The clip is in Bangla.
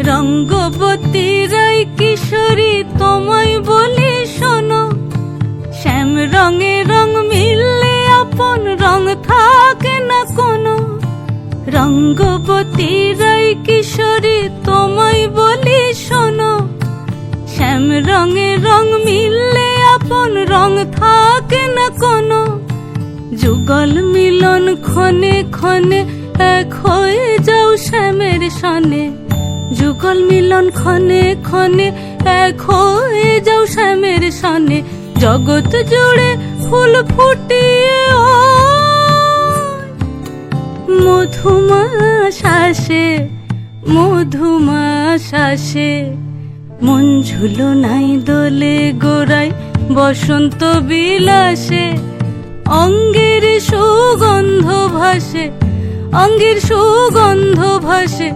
রঙ্গবতী রাই কিশোরী তোমায় বলি শোনো, শ্যাম রঙে রং মিললে আপন রং থাকে না কোনো। রঙ্গবতী রাই কিশোরী তোমায় বলি শোনো, শ্যাম রঙে রং মিললে আপন রং থাকে না কোনো। যুগল মিলন ক্ষণে ক্ষণে এক হয়ে যাও শ্যামের সনে, যুগল মিলন ক্ষণে ক্ষণে এক হয়ে যাও শ্যামের সনে। জগৎ জুড়ে ফুল ফুটিয়ে মধুমাস আসে, মধুমাস আসে। মন ঝুলো নাই দোলে গোড়ায় বসন্ত বিলাসে, অঙ্গের সুগন্ধ ভাসে, অঙ্গের সুগন্ধ ভাসে।